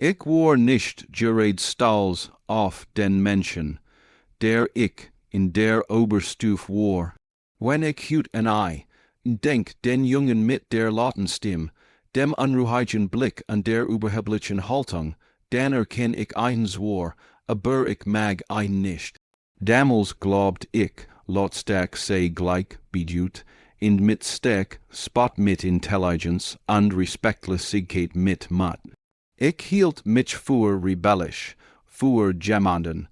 Ich war nicht gerad stals auf den Menschen, der ich in der Oberstufe war. Wenn ich hüt en Ei, denk den Jungen mit der lauten Stimme, dem unruhigen Blick an der überheblichen Haltung, dann erkenn ich eins war, aber ich mag ein nicht. Damals glaubt ich, Lotstak sei gleich bedut, in mit Steck, spot mit Intelligenz und Respektlosigkeit mit Mat. Ich hielt mich für rebellisch, für jemanden,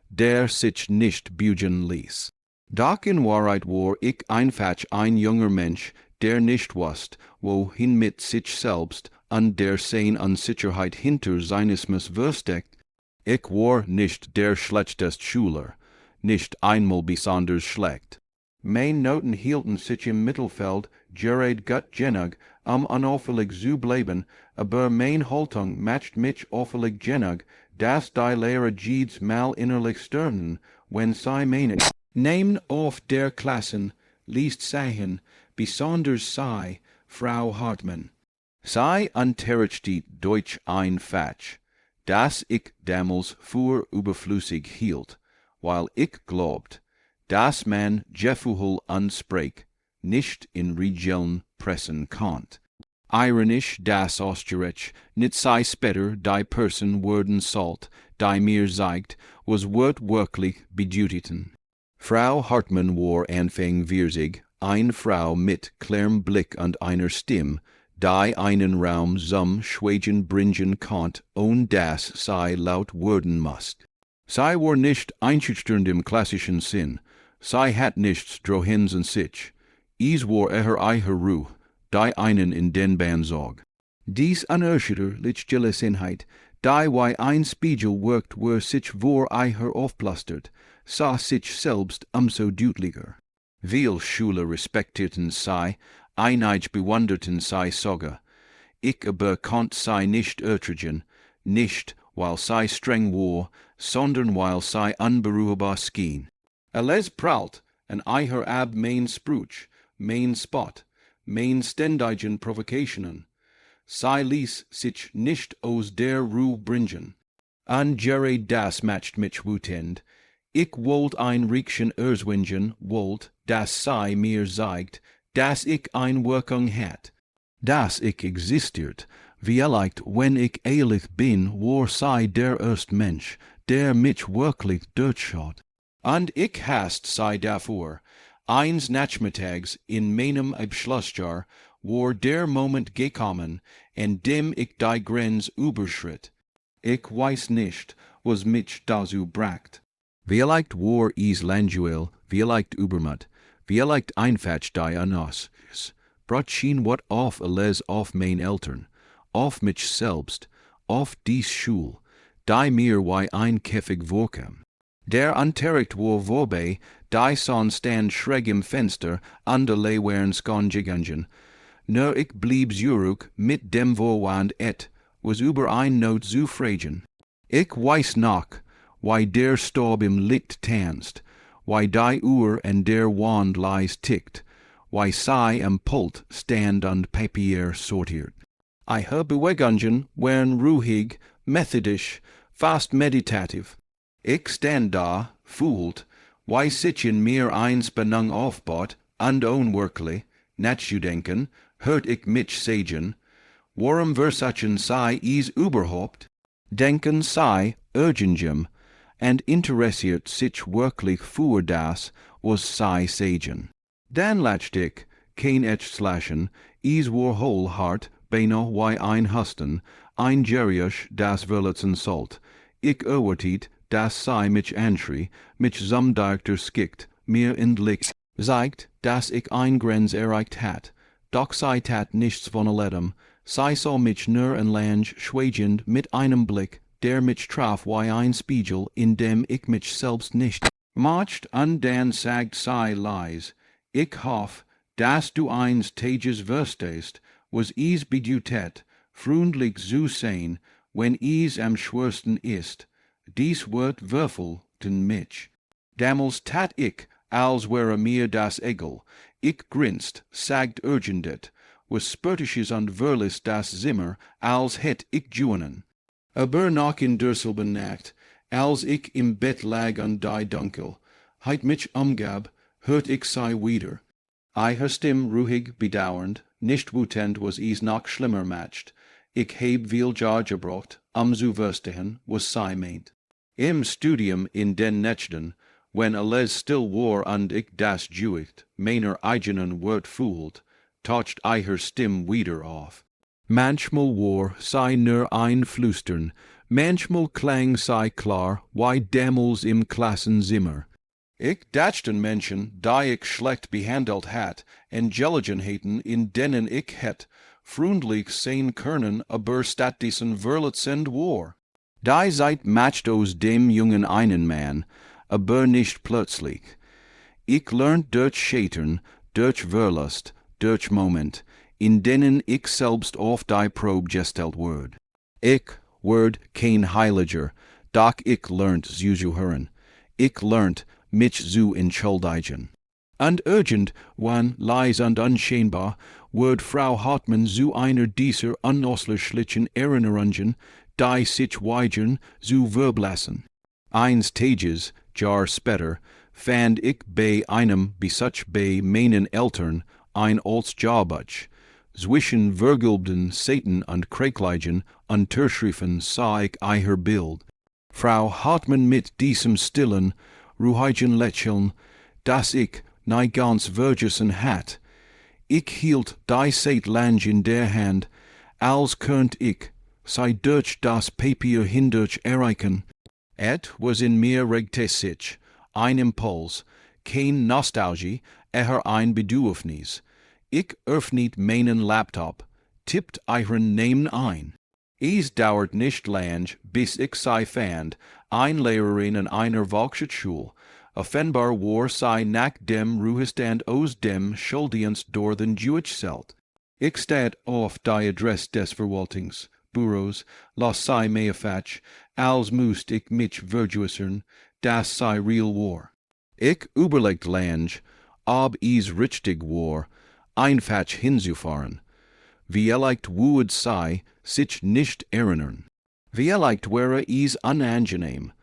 der sich nicht bügen ließ. Doch in Wahrheit war ich einfach ein junger Mensch, der nicht wusste, wohin mit sich selbst und der seine Unsicherheit hinter Seinismus versteckt. Ich war nicht der schlechteste Schüler, nicht einmal besonders schlecht. Mein Noten hielten sich im Mittelfeld, gerad gut genug, unauffällig zu bleiben, aber mein Haltung matcht mich auffällig genug, dass die Lehrer jedes Mal innerlich stirnen, wenn sie meinen, nehmen auf der Klassen, liest sagen, besonders sei, Frau Hartmann. Sie unterrichtet Deutsch einfach, das ich damals für überflüssig hielt, weil ich glaubt, dass man Gefühle anspricht, nicht in Regeln pressen kann. Ironisch, dass Österreich nicht sei später die Person worden sollt, die mir zeigt, was wird wirklich bedeutet. Frau Hartmann war Anfang 40, eine Frau mit klarem Blick und einer Stimme, die einen Raum zum Schweigen bringen konnte, ohne dass sie laut werden musste. Sie war nicht einschüchternd im klassischen Sinn, sie hat nichts drohens in sich. Es war eher eiher Ruhe, die einen in den Bahn zog. Dies unerschütterliche Sinnheit, die wie ein Spiegel wirkt, wo sich vor eiher aufplastert, sah sich selbst umso deutlicher. Viel Schüler respektierten sie, einige bewunderten sie sogar. Ich aber konnte sie nicht ertragen, nicht, weil sie streng war, sondern weil sie unberührbar schien. Alles prallt en eiher ab mein Spruch, mein Spot, mein ständigen Provocationen. Sie ließ sich nicht aus der Ruhe bringen. An gerad das matcht mich wütend. Ich wollt ein Riekchen erzwingen, wollt, dass sie mir zeigt, dass ich ein Wirkung hat, dass ich existiert. Vielleicht, wenn ich ehrlich bin, war sie der erste Mensch, der mich wirklich durchschaut. Und ich hasst sei dafür. Eins Nachmittags in meinem Abschlussjahr war der Moment gekommen, in dem ich die Grenze überschritt. Ich weiß nicht, was mich dazu bracht. Vielleicht war es Languel, vielleicht Übermut, vielleicht einfach die Annos. Brat schien wat auf alles auf mein Eltern, auf mich selbst, auf dies Schul, die mir wie ein Käfig vorkam. Der Unterricht war vorbei, die Sonne stand schräg im Fenster, an der Lehrern skongigungen. Nur ich blieb zurück mit dem Vorwand was über ein Not zu fragen. Ich weiß noch, wie der Staub im Licht tanzt, wie die Uhr an der Wand leis tickt, wie sie am Pult stand und Papier sortiert. Ihre Bewegungen waren ruhig, methodisch, fast meditativ. Ich stand da, fühlt, wie sich in mir ein Spannung aufbaut, und unwirklich, nachzudenken, hört ich mich sagen, warum versuchen sie es überhaupt? Denken sie urgentjem, und interessiert sich wirklich für das, was sie sagen. Dann lacht ich, kein Echtslashen, es war whole hart, beinahe wie ein Husten, ein Geriusch, das verletzen sollt. Ich erwartet, dass sie mich anschrie, mich zum Doktor skickt, mir endlich zeigt, dass ich ein Grenz erreicht hat, doch sie tat nichts von alledem, sie sah mich nur en lang schweigend mit einem Blick, der mich traf wie ein Spiegel, in dem ich mich selbst nicht macht, und dann sagt sie leis, ich hoff, dass du eins Tages verstehst, was es bedeutet, freundlich zu sein, wenn es am schwersten ist. Dies wird würfelten mich. Damals tat ich, als wäre mir das egal. Ich grinst, sagt urgendet, was spöttisches und wörlich das Zimmer, als hätt ich Junen. Aber noch in derselben Nacht, als ich im Bett lag an die Dunkel, heit mich umgab, hört ich sei wieder. Eiher Stimm ruhig bedauernd, nicht wütend was is noch schlimmer matcht. Ich heb viel Jar gebracht, zu verstehen, was sei meint. Im Studium in den Nächten, wenn alles still war und ich das juicht, meiner eigenen Wort fühlt, taucht eiher Stimm wieder auf. Manchmal war sei nur ein Flüstern, manchmal klang sei klar, wie damals im Klassenzimmer. Ich dachten Menschen, die ich schlecht behandelt hat, en Gelegenheiten, in denen ich het, freundlich sein können, aber stattdessen verletzend war. Die seid matcht aus dem jungen einen Mann, aber nicht plötzlich. Ich lernt durch Scheitern, durch Verlust, durch Moment, in denen ich selbst auf die Probe gestellt werd. Ich werd kein Heiliger, doch ich lernt zu hören. Ich lernt, mich zu entschuldigen. Und urgent, wann leis und unscheinbar, werd Frau Hartmann zu einer dieser unausschlichen Erinnerungen, die sich weigern, zu verblassen. Eines Tages, Jahr später, fand ich bei einem Besuch bei meinen Eltern ein altes Jahrbuch. Zwischen vergilbten Seiten und Kräklein unterschrieben sah ich ihr Bild. Frau Hartmann mit diesem stillen, ruhigen Lächeln, das ich nicht ganz vergessen hat. Ich hielt die Seite lang in der Hand, als könnt ich, sei durch das Papier hindurch erreichen. Et was in mir regte sich, ein Impuls, kein Nostalgie, eher ein Bedürfnis. Ich öffnet meinen Laptop, tippt euren Namen ein. Es dauert nicht lang, bis ich sei fand, ein Lehrerin in einer Volksschule. Offenbar war sei nach dem Ruhestand aus dem Schuldienst durch den Jugendzelt. Ich stat auf die Adresse des Verwaltungsbüros, las sei mehrfach, als müsst ich mich vergewissern, dass sei real war. Ich überlegt lang, ob es richtig war, einfach hinzufahren. Vielleicht würde sei sich nicht erinnern. Vielleicht wäre es unangenehm.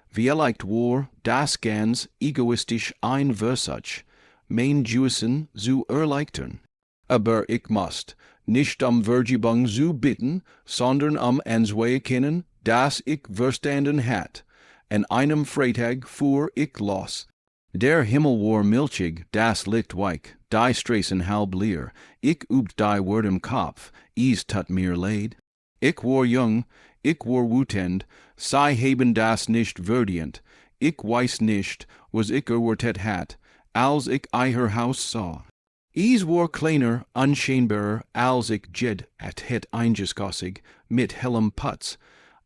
Vielleicht war das ganz egoistisch ein Versuch, mein Gewissen zu erleichtern. Aber ich musste, nicht Vergebung zu bitten, sondern anzuerkennen, dass ich verstanden hat. An einem Freitag fuhr ich los. Der Himmel war milchig, das Licht weich, die Straßen halb leer. Ich übt die Wort im Kopf, es tut mir leid. Ich war jung, ich war wütend, sie haben das nicht verdient. Ich weiß nicht, was ich erwartet hat, als ich ihr Haus sah. Es war kleiner, unscheinbarer, als ich jed het eingeschossig, mit hellem Putz,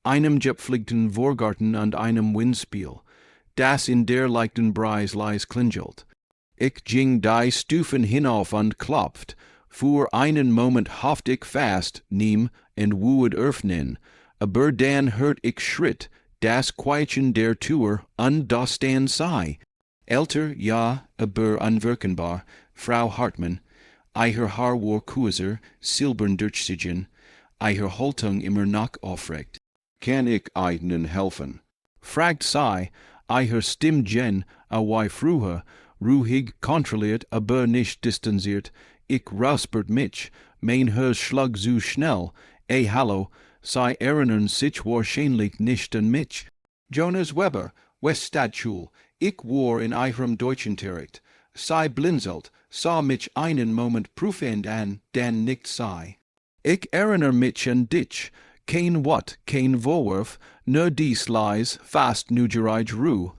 einem gepflegten Vorgarten und einem Windspiel, das in der leichten Breis leis klingelt. Ich ging die Stufen hinauf und klopft, für einen Moment hofft ich fast, nehm und wued öffnen, aber dann hört ich Schritt, das Quietschen der Tür und das dann sei. Älter, ja, aber unwirkenbar, Frau Hartmann, ihr Haar war kurzer, silbern durchsichtig, ihr Haltung immer noch aufrecht. Kann ich Ihnen helfen? Fragt sei, ihr Stimmchen, wie früher, ruhig, kontrolliert, aber nicht distanziert. Ich räuspert mich, mein Herz schlug so schnell, hallo, sie erinnern sich wahrscheinlich nicht an mich. Jonas Weber, Weststadtschule, ich war in ihrem Deutschunterricht. Sie blinzelt, sah mich einen Moment prüfend an, dann nickt sie. Ich erinnere mich an dich, kein Wort, kein Vorwurf, nur dies leis, fast neugieriger Ruhe.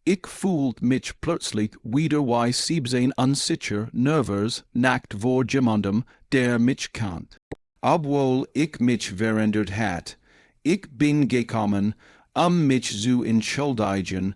Ich fühlt mich plötzlich wieder wie 17 unsicher, nervös, nackt vor jemandem, der mich kannt. Obwohl ich mich verändert hat, ich bin gekommen, mich zu entschuldigen,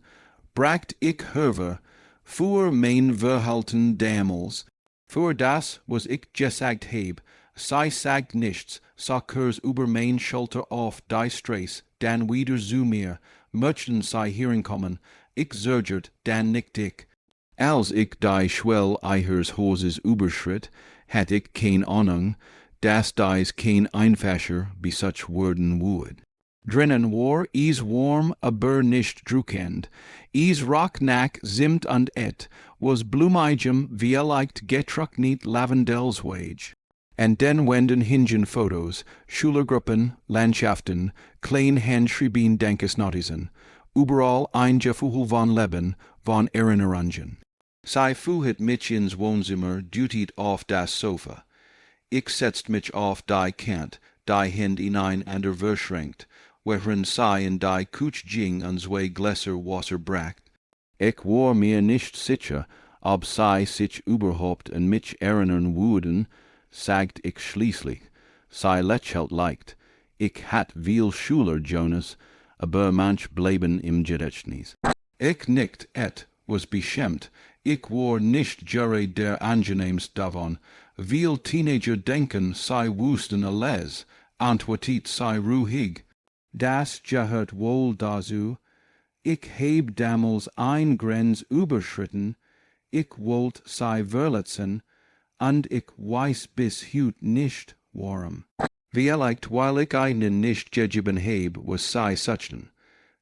bracht ich Herve, für mein Verhalten damals, für das, was ich gesagt heb, sie sagt nichts, so kurs über mein Schulter auf die Straße, dann wieder zu mir, möchten sie hereinkommen, ich zögert, dann nickt ich. Als ich die Schwell ihres Hauses überschritt, hatte ich keine Ahnung, dass dies kein einfacher Besuch werden würde. Drinnen war is warm aber nicht drukend. Is rock nack zimt und et, was bloemigem vielleicht getruck niet lavendels wage. And den wenden hingen fotos, Schulergruppen, Landschaften, klein Handschrieben denkes Notisen, überall ein Gefühl von Leben, von Erinnerungen. Sei fuhet mich ins Wohnzimmer, dutit auf das Sofa. Ich setzt mich auf die Kant, die Hand hinein an der Verschränkt, wherein sei in die Kuch ging an zwei Gläser Wasser bracht. Ich war mir nicht sicher, ob sei sich überhaupt an mich erinnern würden, sagt ich schließlich, sei lächelt leicht. Ich hat viel Schüler, Jonas, aber manch bleiben im Gedächtnis. Ich nickt et, was beschämt, ich war nicht gerade der angenehmst davon. Viel Teenager denken, sei wüsten alles, antwortet sei ruhig. Das gehört wohl dazu. Ich heb damals ein Grenz überschritten, ich wollt sei verletzen, und ich weiß bis heut nicht, warum. Vielleicht, weil ich einen nicht gegeben heb, was sei suchten.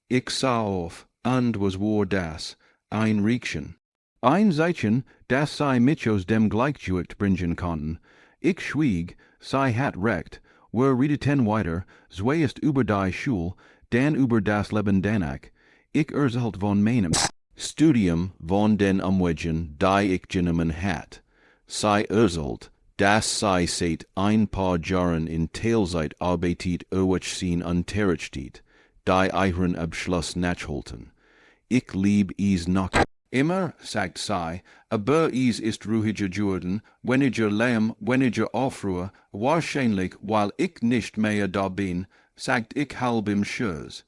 Ich sah auf, und was war das? Ein Riekchen. Ein Seitchen, das sei mich aus dem Gleichgewicht bringen konnten. Ich schwieg, sei hat recht, wir redeten weiter, zuerst über die Schule, dann über das Leben danach. Ich erzählt von meinem Studium von den Umwegen, die ich genommen hat. Sei erzählt, dass sei seit ein paar Jahren in Teilzeit arbeitet erwachsen unterrichtet, die ihren Abschluss nachholten. Ich lieb is noch immer, sagt sei, aber is ist ruhiger geworden, weniger Lärm, weniger Aufruhr, wahrscheinlich, weil ich nicht mehr da bin, sagt ich halb im Schoß.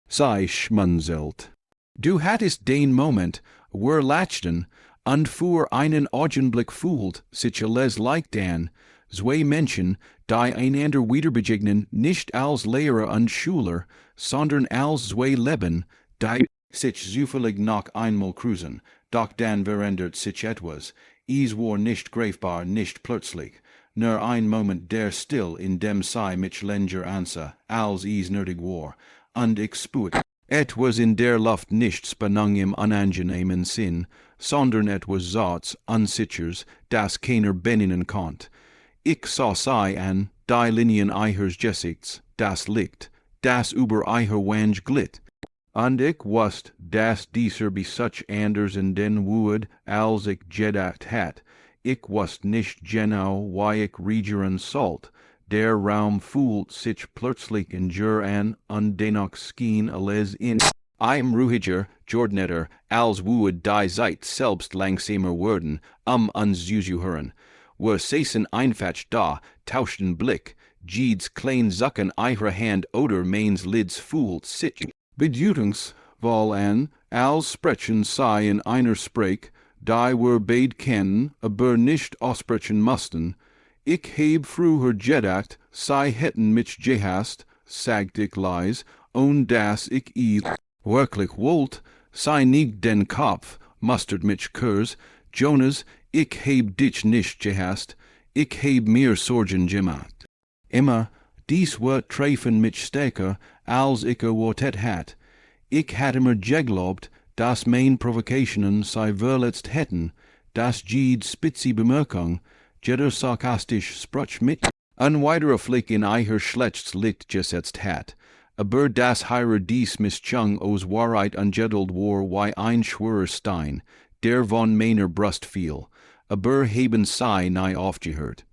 Sei schmunzelt. Du hattest den Moment, wir lachten, und für einen Augenblick fühlt sich alles leicht an, zwei Menschen, die einander wieder begegnen, nicht als Lehrer und Schüler, sondern als zwei Leben, die sich zufällig noch einmal cruisen, doch dann verändert sich etwas. Es war nicht greifbar, nicht plötzlich, nur ein Moment der still in dem sei mich länger ansah, als es nötig war, und ich spürte etwas in der Luft nichts benangem unangenehmen Sinn, sondern etwas Saats, Unsichers, das keiner benennen konnt. Ich sah sei an, die Linien eihers Gesichts, das Licht, das über eiher Wange glitt. Und ich wusst, dass dieser besuch anders in den Wood, als ich gedacht hat. Ich wusst nicht genau, why ich regieren sollt. Der Raum fühlt sich plötzlich in Jür an, und dennoch schien alles in einem ruhiger, geordneter, als Wood die Zeit selbst langsamer werden, uns zuzuhören. Wir saßen einfach da, tauschten Blick, Jeeds klein Sachen ihrer Hand oder meins Lids fühlt sich bedeutungsvoll an, als sprechen sei in einer Sprech, die wir beid kennen, aber nicht aussprechen mussten. Ich heb früher gedacht, sei hätten mich gehasst, sagt ich leis, und dass ich wirklich wollt, sei nicht den Kopf, mustert mich Kurs, Jonas, ich heb dich nicht gehasst, ich heb mir Sorgen gemacht. Immer, dies wird treffen mich stärker, als ich erwartet hat. Ich hatte mir geglaubt, dass mein Provokationen sei verletzt hätten, dass Jeed spitze Bemerkung, jeder sarkastisch sprach mit, ein weiterer Flick in eiher schlechts Licht gesetzt hat, aber das heirer dies Mischung aus Wahrheit angedellt war wie ein schwerer Stein, der von meiner Brust fiel, aber haben sei nahe aufgehört.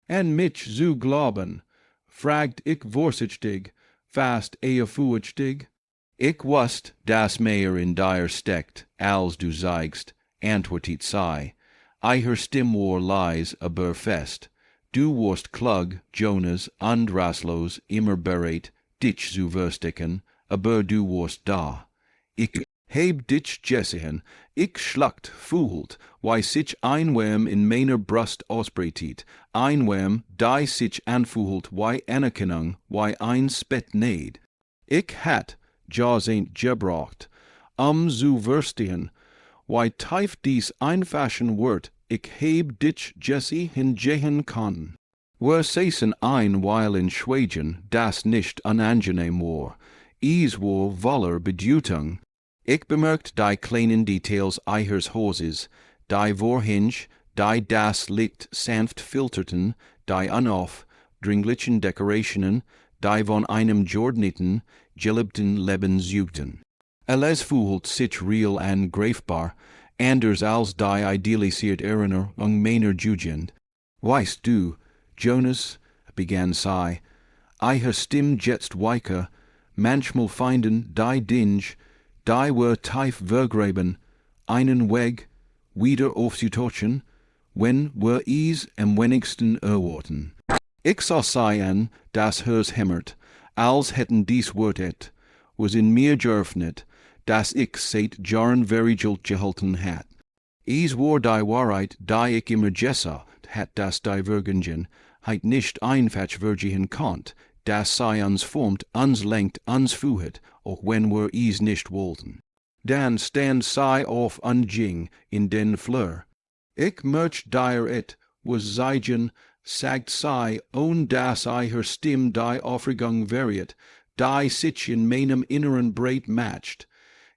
En mich zu glauben, fragt ich vorsichtig, fast fuhrstig. Ich wusst, dass mehr in dir steckt, als du zeigst, antwortet sei. Eiher Stimm war leis, aber fest. Du warst klug, Jonas, und rastlos, immer bereit, dich zu verstecken, aber du warst da. Ich heb dich gesehen, ich schlacht fühlt, wie sich einwärm in meiner Brust ausbreitet, einwärm, die sich anfühlt wie Anerkennung, wie ein Spetnade. Ich hat, ja's ain't gebraucht, zu verstehen, wie tief dies einfachen Wort, ich heb dich Jesse hingehen kann. Were seisen ein weil in Schweden, das nicht unangenehm war. Es war voller Bedeutung. Ich bemerkt die kleinen Details eures Hauses, die Vorhänge, die das Licht sanft filterten, die dringlichen Dekorationen, die von einem geordneten, geliebten Leben zeugten. Alles voelt sich real en greifbar, anders als die idealisiert Erinnerung meiner Jugend. Weißt du, Jonas, begann sie, ihre Stimme jetzt weicher, manchmal finden die Dinge, die wir tief vergraben, einen Weg, wieder aufzutauchen, wenn wir es am wenigsten erwarten. Ich sah sie an, das Herz hämmert, als hätten dies Wort was in mir geöffnet, das ich seit Jahren verriegelt gehalten hat. Es war die Wahrheit, die ich immer gesagt hat, das Divergengen, heit nicht einfach vergehen konnt, das sei uns formt, uns lenkt, uns führt, auch wenn wir es nicht wollten. Dann stand sei auf und ging in den Flur. Ich möcht dir was sagen, sagt sei, ohne dass ihre Stimme die Aufregung verriet, die sich in meinem Inneren breit matcht.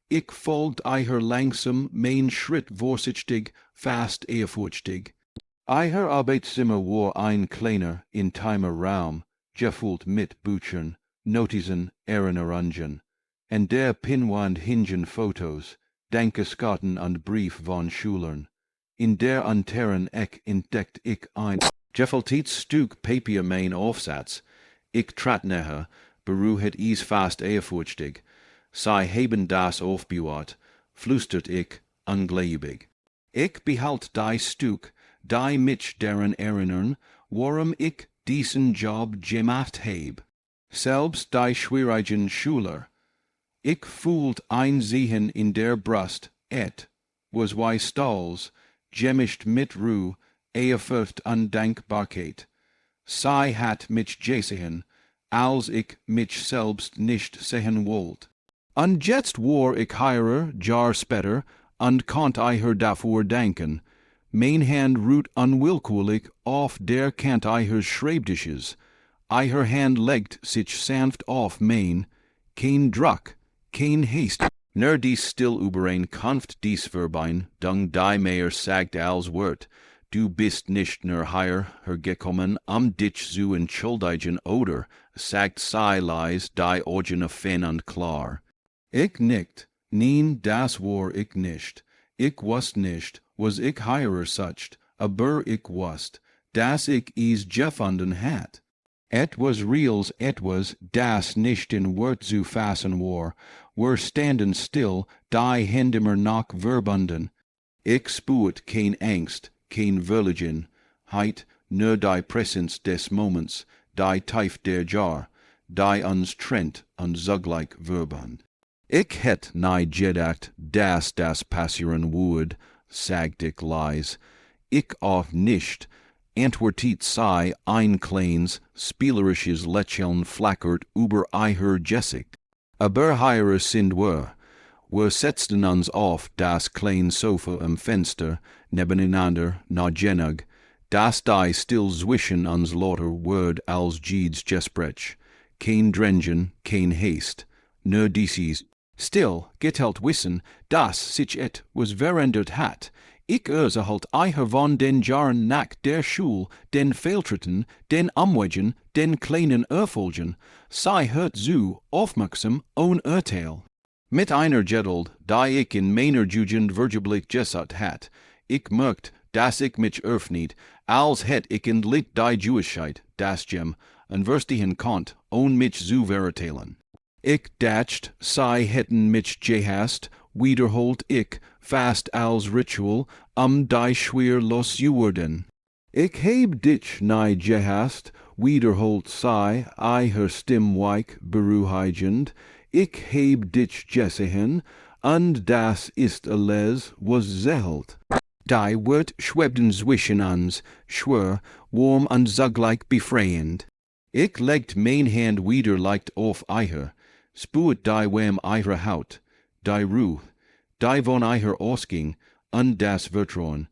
Ich folgt ihrer langsam, mein Schritt vorsichtig, fast ehrfurchtig. Ihr Arbeitszimmer war ein kleiner, intimer Raum, gefüllt mit Büchern, Notizen, Erinnerungen. An der Pinnwand hingen Fotos, Dankescharten und Brief von Schülern. In der unteren Eck entdeckt ich ein gefeltes Stück Papier mein Aufsatz. Ich trat näher, berührt es fast ehrfurchtig. Sie haben das aufbewahrt, flüstert ich, ungläubig. Ich behalt die Stück, die mich daran erinnern, warum ich diesen Job gemacht heb. Selbst die schwierigen Schüler. Ich fühlt Einsehen in der Brust, was wie Stolz, gemischt mit Ruhe, Ehrfurcht und Dankbarkeit. Sie hat mich gesehen, als ich mich selbst nicht sehen wollt. Und jetzt war ich ihrer Jahr später und konnt ihr dafür danken. Mein Hand ruht unwillkürlich auf der Kant ihres Schreibtisches. Ihr Hand legt sich sanft auf mein, kein Druck, kein Haste. Nur dies still überein Kunft dies Verbein, dung die mehr sagt als Wort. Du bist nicht nur hergekommen, dich zu entschuldigen, oder, sagt sie leis, die Augen fein und klar. Ich nicht, nein, das war ich nicht. Ich wusst nicht, was ich sucht, aber ich wusst, dass ich es gefunden hat. Etwas Reals, etwas, das nicht in Wort zu fassen war, standen still, die Hände mir noch verbunden. Ich spürt kein Angst, kein Verlegen, heit nur die Präsenz des Moments, die Tief der Jar, die uns trennt und zugleich verband. Ich hätt nie gedacht, dass das passieren würde, sagt ich leis. Ich auch nicht, antwortet sei ein kleines, spielerisches Lächeln flackert über ihr Gesicht. Aber hier sind wir setzten uns auf das kleine Sofa am Fenster, nebeneinander, nahegenig, dass die still zwischen uns lauter word als Jeeds Gespräch. Kein Drängen, kein Haste, nur dieses. Still, getelt wissen, dass sich was verändert hat. Ich halt eicher von den Jahren nach der Schule, den Fehltritten, den Amwegen, den kleinen Erfolgen, sei hört zu aufmerksam ohne Urteil. Mit einer Geduld, die ich in meiner Jugend vergeblich gesagt hat, ich merkt, dass ich mich öffnet, als hätt ich entdeckt die Jewischheit, das Gem, und verstehen konnt, ohne mich zu verteilen. Ich dacht, sie hätten mich gehasst, wiederholt ich, fast als Ritual, die schwer loszuwerden. Ich heb dich nie gehasst, wiederholt sie, ihre Stimme weich beruhigend. Ich heb dich gesehen, und das ist alles, was zählt. Die Wort schwebten zwischen uns, schwer, warm und zugleich befreiend. Ich legt mein Hand wieder leicht auf ihr, spürt die warm ihrer Haut, die Ruhe, die von ihr ausging, und das Vertrauen,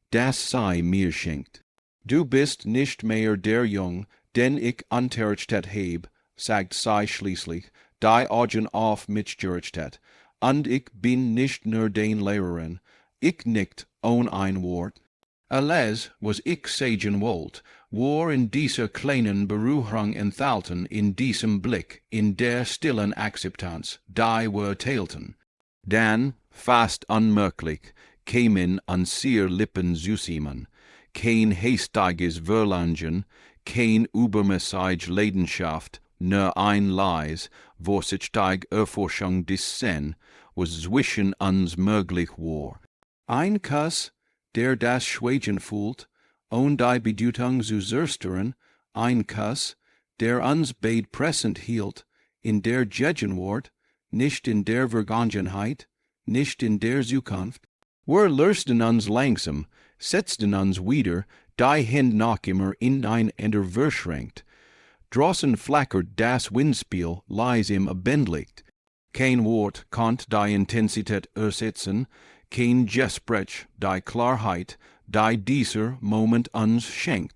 das sie mir schenkt. Du bist nicht mehr der Jung, den ich unterrichtet heb, sagt sei schließlich, die Augen auf mich gerichtet, und ich bin nicht nur dein Lehrerin, ich nicht ohne ein Wort. Alles, was ich sagen wollt, war in dieser kleinen Berührung enthalten, in diesem Blick, in der stillen Akzeptanz, die wir teilten. Dann, fast unmerklich, kämen an ihr Lippen Zusammen, kein hastiges Verlangen, kein übermäßige Leidenschaft, nur ein leis, vorsichtig Erforschung des Sinn, was zwischen uns möglich war. Ein Kuss, der das Schweigen fühlt, und die Bedeutung zu zerstörern, ein Kuss, der uns beid pressend hielt, in der Gegenwart, nicht in der Vergangenheit, nicht in der Zukunft. Wir lösten uns langsam, setzten uns wieder, die Hände noch immer in ein Ende verschränkt. Draußen flackert das Windspiel leise im Abendlicht. Kein Wort konnt die Intensität ersetzen, kein Gespräch die Klarheit, die dieser Moment uns schenkt.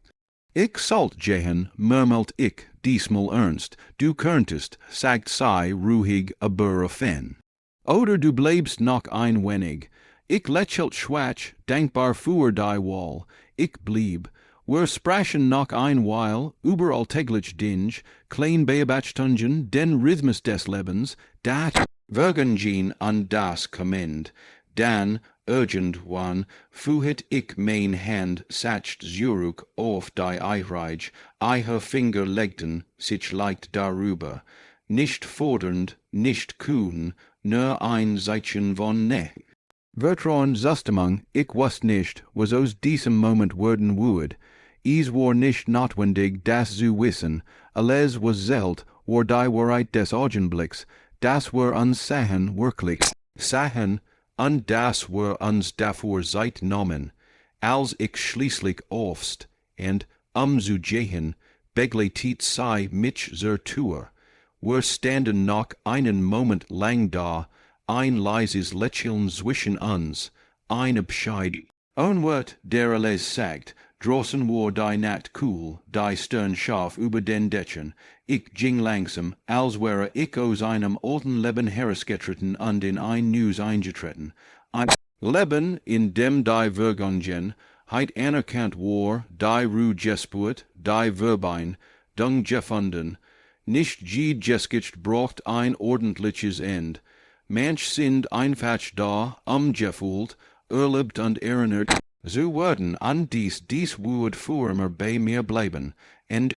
Ich sollt gehen, murmelt ich, diesmal ernst, du könntest, sagt sei ruhig, aber fein. Oder du bleibst noch ein wenig, ich lächelt schwach, dankbar für die Wahl, ich blieb. Wir sprachen noch ein Weil über alltäglich Dinge, klein Beobachtungen, den Rhythmus des Lebens, das Vergangen an das Kommend. Dann, irgendwann, fühlet ich mein Hand sacht zurück auf die Eirige, ihre Finger legten sich leicht darüber, nicht fordernd, nicht kühn, nur ein Zeichen von Nähe. Vertrauen Zustimmung, ich wusste nicht, was aus diesem Moment werden würde. Es war nicht notwendig, das zu wissen, alles was zählt, war die Wahrheit des Augenblicks, das wir uns sahen wirklich sahen, und das wir uns dafür Zeit nahmen, als ich schließlich aufst, und zu gehen, begleitet sei mich zur Tür. Wir standen noch einen Moment lang da, ein leises Lächeln zwischen uns, ein Abschied. Ein Wort, der alles sagt, draußen war die Nacht kühl, die Stern scharf über den Dächern. Ich ging langsam, als wäre ich aus einem alten Leben herausgetreten und in ein neues eingetreten. Ein Leben, in dem die Vergangenheit anerkannt war, die Ruhe gespürt, die Verbein, dung gefunden. Nicht jede Geschichte braucht ein ordentliches Ende. Manch sind einfach da, gefühlt, erlebt und erinnert. So werden an dies würde für immer bei mir bleiben, und